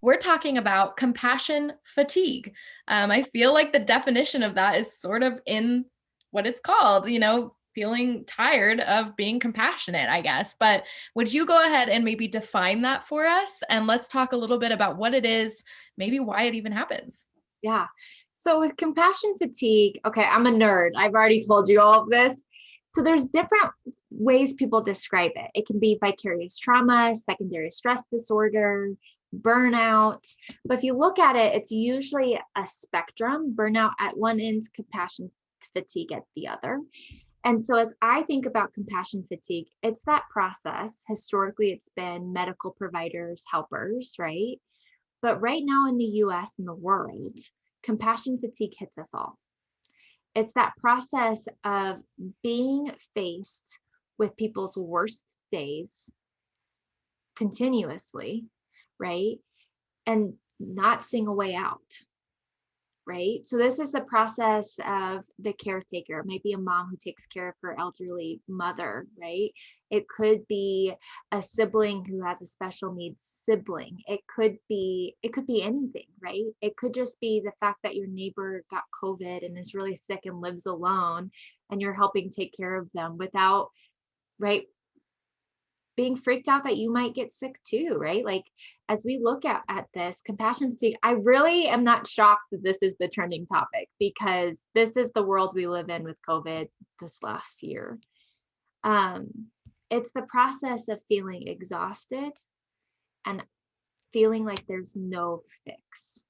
we're talking about compassion fatigue. I feel like the definition of that is sort of in what it's called, feeling tired of being compassionate, I guess. But would you go ahead and maybe define that for us? And let's talk a little bit about what it is, maybe why it even happens. Yeah. So with compassion fatigue, okay, I'm a nerd. I've already told you all of this. So there's different ways people describe it. It can be vicarious trauma, secondary stress disorder, burnout. But if you look at it, it's usually a spectrum, burnout at one end, compassion fatigue at the other. And so as I think about compassion fatigue, it's that process. Historically, it's been medical providers, helpers, right? But right now in the US and the world, compassion fatigue hits us all. It's that process of being faced with people's worst days continuously, right? And not seeing a way out, right? So this is the process of the caretaker. It might be a mom who takes care of her elderly mother, right? It could be a sibling who has a special needs sibling. It could be anything, right? It could just be the fact that your neighbor got COVID and is really sick and lives alone, and you're helping take care of them without, right, being freaked out that you might get sick too, right? Like as we look at this compassion fatigue, I really am not shocked that this is the trending topic, because this is the world we live in with COVID this last year. It's the process of feeling exhausted and feeling like there's no fix.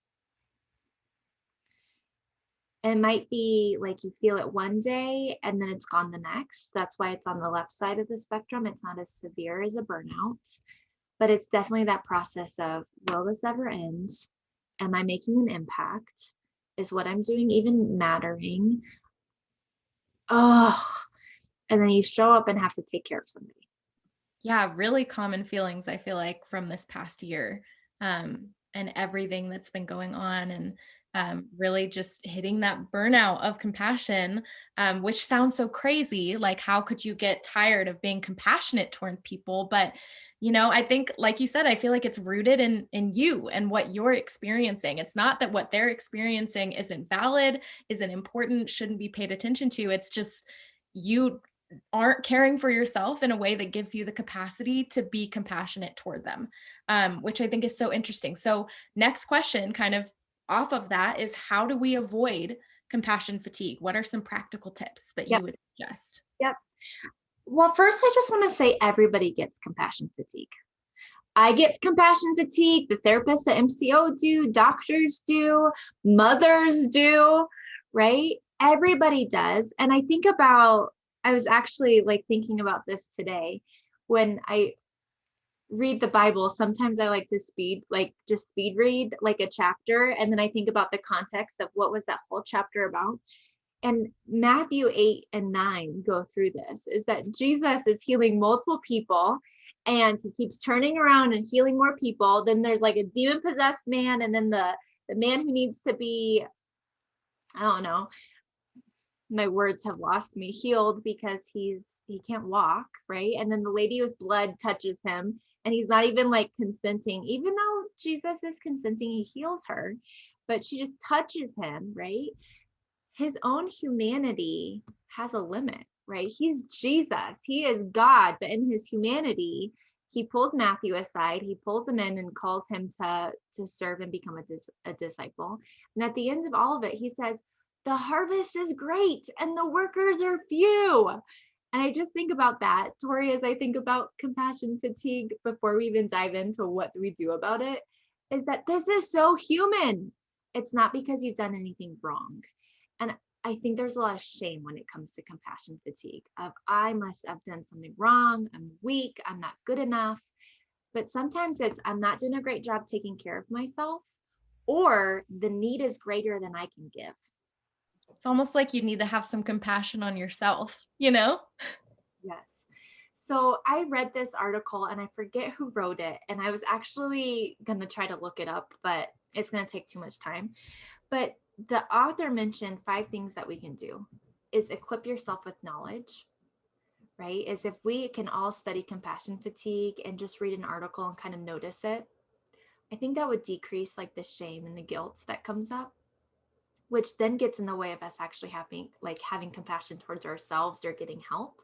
It might be like you feel it one day and then it's gone the next. That's why it's on the left side of the spectrum. It's not as severe as a burnout, but it's definitely that process of, will this ever end? Am I making an impact? Is what I'm doing even mattering? Oh, and then you show up and have to take care of somebody. Yeah, really common feelings, I feel like, from this past year, and everything that's been going on, and really just hitting that burnout of compassion, which sounds so crazy. Like, how could you get tired of being compassionate toward people? But, I think, like you said, I feel like it's rooted in you and what you're experiencing. It's not that what they're experiencing isn't valid, isn't important, shouldn't be paid attention to. It's just you aren't caring for yourself in a way that gives you the capacity to be compassionate toward them, which I think is so interesting. So next question, kind of off of that, is how do we avoid compassion fatigue? What are some practical tips that you Yep. would suggest? Yep. Well, first, I just want to say everybody gets compassion fatigue. I get compassion fatigue. The therapists at MCO do, doctors do, mothers do, right? Everybody does. And I was actually like thinking about this today when I read the Bible. Sometimes I like to just speed read like a chapter. And then I think about the context of what was that whole chapter about. And Matthew 8 and 9 go through this, is that Jesus is healing multiple people and he keeps turning around and healing more people. Then there's like a demon possessed man, and then the man who needs to be, I don't know, my words have lost me, healed because he can't walk, right? And then the lady with blood touches him and he's not even like consenting, even though Jesus is consenting, he heals her, but she just touches him, right? His own humanity has a limit, right? He's Jesus, he is God, but in his humanity, he pulls Matthew aside, he pulls him in and calls him to serve and become a disciple. And at the end of all of it, he says, the harvest is great and the workers are few. And I just think about that, Tori, as I think about compassion fatigue, before we even dive into what do we do about it, is that this is so human. It's not because you've done anything wrong. And I think there's a lot of shame when it comes to compassion fatigue of, I must have done something wrong, I'm weak, I'm not good enough. But sometimes it's, I'm not doing a great job taking care of myself, or the need is greater than I can give. It's almost like you need to have some compassion on yourself, Yes. So I read this article and I forget who wrote it. And I was actually going to try to look it up, but it's going to take too much time. But the author mentioned 5 things that we can do is equip yourself with knowledge, right? Is if we can all study compassion fatigue and just read an article and kind of notice it. I think that would decrease like the shame and the guilt that comes up, which then gets in the way of us actually having compassion towards ourselves or getting help.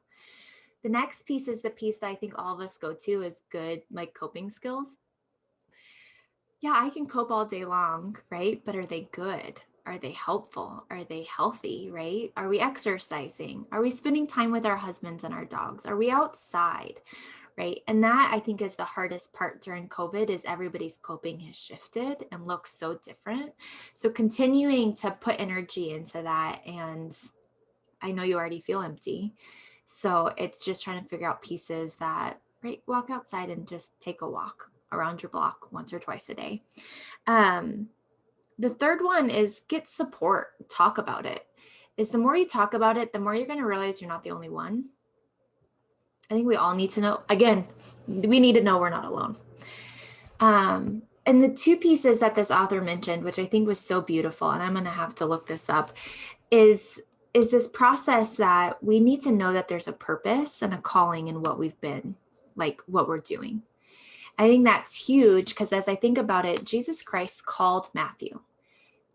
The next piece is the piece that I think all of us go to is good, like coping skills. Yeah, I can cope all day long, right? But are they good? Are they helpful? Are they healthy, right? Are we exercising? Are we spending time with our husbands and our dogs? Are we outside, right? And that I think is the hardest part during COVID is everybody's coping has shifted and looks so different. So continuing to put energy into that, and I know you already feel empty. So it's just trying to figure out pieces that, right, walk outside and just take a walk around your block once or twice a day. The third one is get support, talk about it. Is the more you talk about it, the more you're going to realize you're not the only one. I think we all need to know, again, we need to know we're not alone. And the two pieces that this author mentioned, which I think was so beautiful, and I'm going to have to look this up, is this process that we need to know that there's a purpose and a calling in what we've been, like what we're doing. I think that's huge because as I think about it, Jesus Christ called Matthew.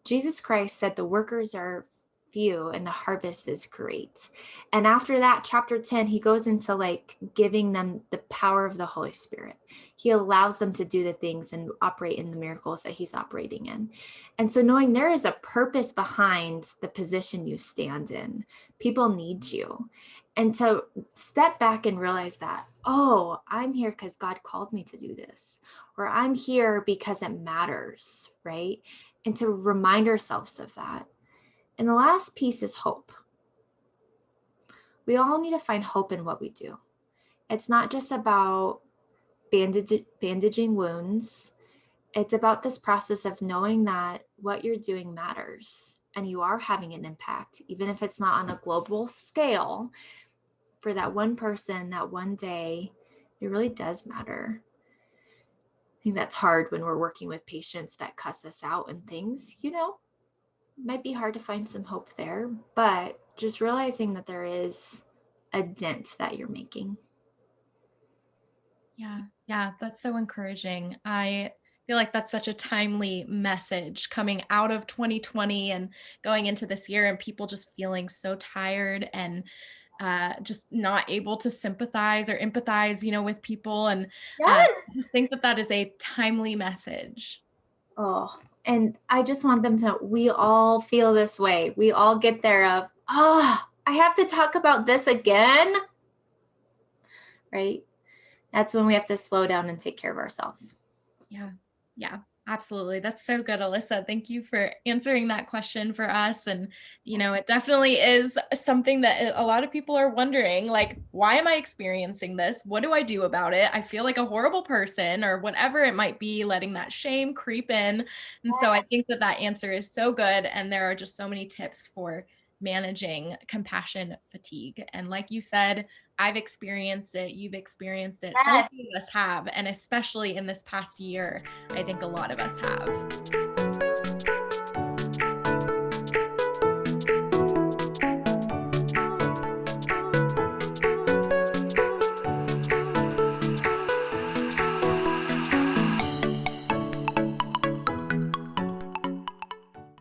Jesus Christ said the workers are few and the harvest is great. And after that, chapter 10, he goes into like giving them the power of the Holy Spirit. He allows them to do the things and operate in the miracles that he's operating in. And so knowing there is a purpose behind the position you stand in, people need you. And to step back and realize that, oh, I'm here because God called me to do this, or I'm here because it matters, right? And to remind ourselves of that. And the last piece is hope. We all need to find hope in what we do. It's not just about bandaging wounds. It's about this process of knowing that what you're doing matters and you are having an impact, even if it's not on a global scale. For that one person, that one day, it really does matter. I think that's hard when we're working with patients that cuss us out and things, might be hard to find some hope there, but just realizing that there is a dent that you're making. Yeah, that's so encouraging. I feel like that's such a timely message coming out of 2020 and going into this year, and people just feeling so tired and just not able to sympathize or empathize, with people. And I Yes. think that is a timely message. Oh, and I just want them to, we all feel this way. We all get there of, I have to talk about this again, right? That's when we have to slow down and take care of ourselves. Yeah, absolutely. That's so good, Alyssa. Thank you for answering that question for us. And, it definitely is something that a lot of people are wondering, like, why am I experiencing this? What do I do about it? I feel like a horrible person or whatever it might be, letting that shame creep in. And so I think that answer is so good. And there are just so many tips for managing compassion fatigue. And like you said, I've experienced it, you've experienced it, so Yes. many of us have, and especially in this past year, I think a lot of us have.